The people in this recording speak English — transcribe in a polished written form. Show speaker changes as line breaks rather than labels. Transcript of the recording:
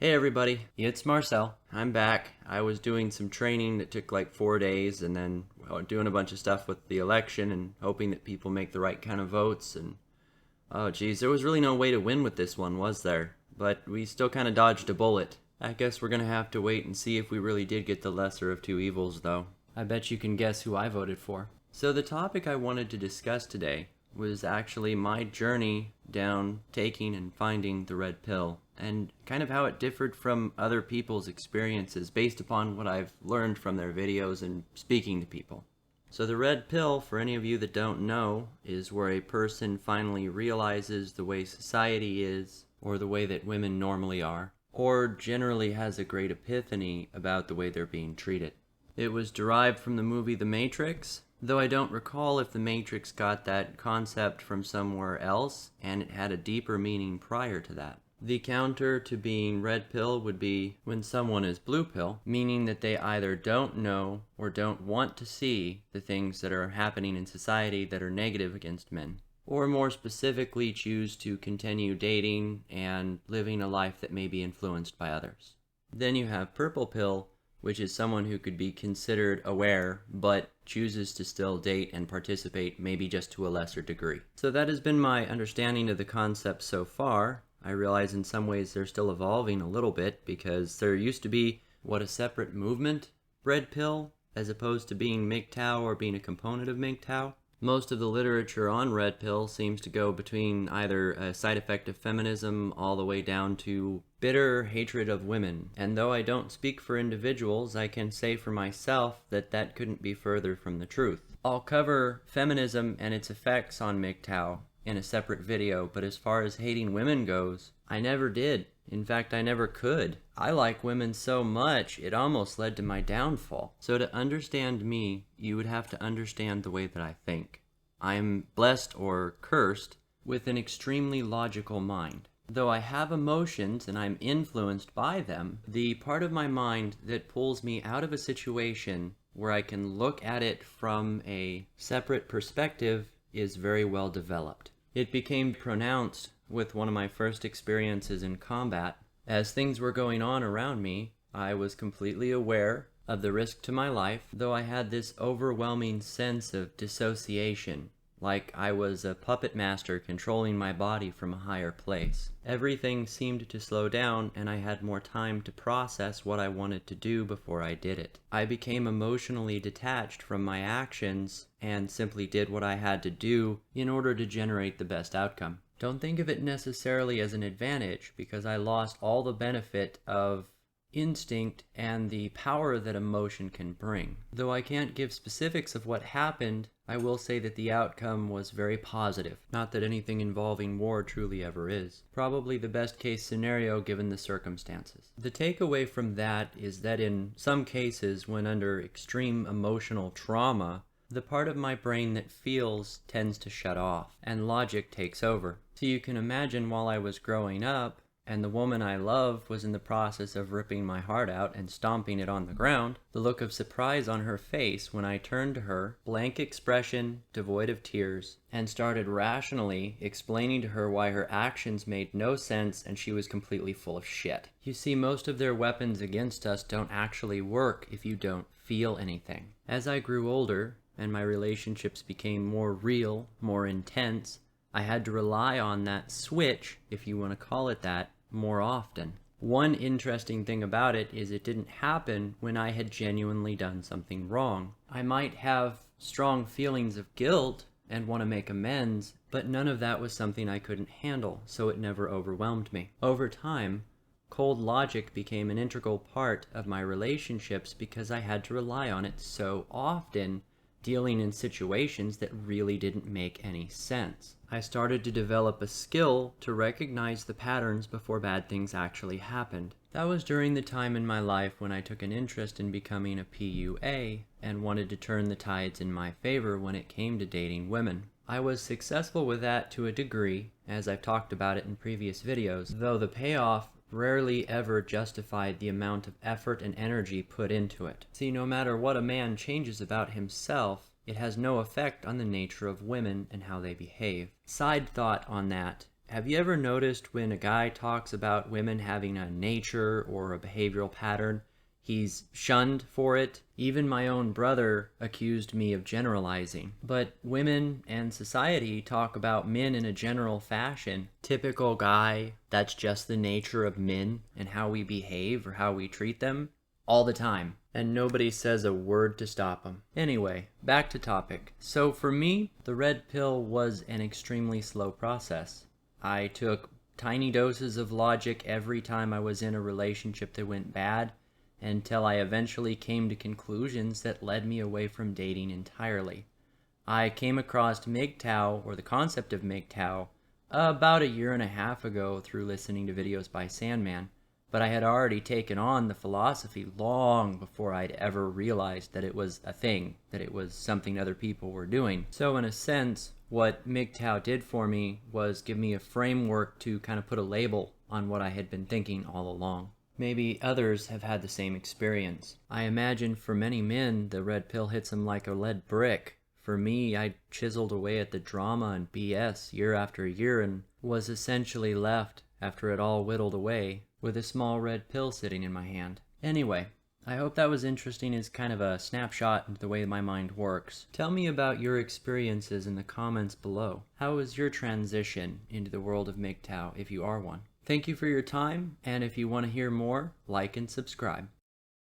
Hey everybody, it's Marcel. I'm back. I was doing some training that took like 4 days and then doing a bunch of stuff with the election and hoping that people make the right kind of votes and oh geez, there was really no way to win with this one, was there? But we still kind of dodged a bullet. I guess we're gonna have to wait and see if we really did get the lesser of two evils though. I bet you can guess who I voted for. So the topic I wanted to discuss today was actually my journey down taking and finding the red pill, and kind of how it differed from other people's experiences based upon what I've learned from their videos and speaking to people. So the red pill, for any of you that don't know, is where a person finally realizes the way society is, or the way that women normally are, or generally has a great epiphany about the way they're being treated. It was derived from the movie The Matrix, though I don't recall if The Matrix got that concept from somewhere else and it had a deeper meaning prior to that. The counter to being red pill would be when someone is blue pill, meaning that they either don't know or don't want to see the things that are happening in society that are negative against men, or more specifically choose to continue dating and living a life that may be influenced by others. Then you have purple pill, which is someone who could be considered aware, but chooses to still date and participate, maybe just to a lesser degree. So that has been my understanding of the concept so far. I realize in some ways they're still evolving a little bit, because there used to be, a separate movement, red pill, as opposed to being MGTOW or being a component of MGTOW. Most of the literature on red pill seems to go between either a side effect of feminism all the way down to bitter hatred of women. And though I don't speak for individuals, I can say for myself that that couldn't be further from the truth. I'll cover feminism and its effects on MGTOW in a separate video, but as far as hating women goes, I never did. In fact, I never could. I like women so much, it almost led to my downfall. So to understand me, you would have to understand the way that I think. I'm blessed or cursed with an extremely logical mind. Though I have emotions and I'm influenced by them, the part of my mind that pulls me out of a situation where I can look at it from a separate perspective is very well developed. It became pronounced with one of my first experiences in combat. As things were going on around me, I was completely aware of the risk to my life, though I had this overwhelming sense of dissociation, like I was a puppet master controlling my body from a higher place. Everything seemed to slow down, and I had more time to process what I wanted to do before I did it. I became emotionally detached from my actions and simply did what I had to do in order to generate the best outcome. Don't think of it necessarily as an advantage, because I lost all the benefit of instinct and the power that emotion can bring. Though I can't give specifics of what happened, I will say that the outcome was very positive. Not that anything involving war truly ever is. Probably the best case scenario given the circumstances. The takeaway from that is that in some cases, when under extreme emotional trauma, the part of my brain that feels tends to shut off, and logic takes over. So you can imagine while I was growing up, and the woman I love was in the process of ripping my heart out and stomping it on the ground, the look of surprise on her face when I turned to her, blank expression, devoid of tears, and started rationally explaining to her why her actions made no sense and she was completely full of shit. You see, most of their weapons against us don't actually work if you don't feel anything. As I grew older, and my relationships became more real, more intense, I had to rely on that switch, if you want to call it that, more often. One interesting thing about it is it didn't happen when I had genuinely done something wrong. I might have strong feelings of guilt and want to make amends, but none of that was something I couldn't handle, so it never overwhelmed me. Over time, cold logic became an integral part of my relationships because I had to rely on it so often, dealing in situations that really didn't make any sense. I started to develop a skill to recognize the patterns before bad things actually happened. That was during the time in my life when I took an interest in becoming a PUA and wanted to turn the tides in my favor when it came to dating women. I was successful with that to a degree, as I've talked about it in previous videos, though the payoff rarely ever justified the amount of effort and energy put into it. See, no matter what a man changes about himself, it has no effect on the nature of women and how they behave. Side thought on that, Have you ever noticed when a guy talks about women having a nature or a behavioral pattern, he's shunned for it? Even my own brother accused me of generalizing. But women and society talk about men in a general fashion. Typical guy, that's just the nature of men and how we behave or how we treat them all the time. And nobody says a word to stop them. Anyway, back to topic. So for me, the red pill was an extremely slow process. I took tiny doses of logic every time I was in a relationship that went bad, until I eventually came to conclusions that led me away from dating entirely. I came across MGTOW, or the concept of MGTOW, about a year and a half ago through listening to videos by Sandman, but I had already taken on the philosophy long before I'd ever realized that it was a thing, that it was something other people were doing. So in a sense, what MGTOW did for me was give me a framework to kind of put a label on what I had been thinking all along. Maybe others have had the same experience. I imagine for many men, the red pill hits them like a lead brick. For me, I chiseled away at the drama and BS year after year and was essentially left, after it all whittled away, with a small red pill sitting in my hand. Anyway, I hope that was interesting as kind of a snapshot into the way my mind works. Tell me about your experiences in the comments below. How was your transition into the world of MGTOW, if you are one? Thank you for your time, and if you want to hear more, like and subscribe.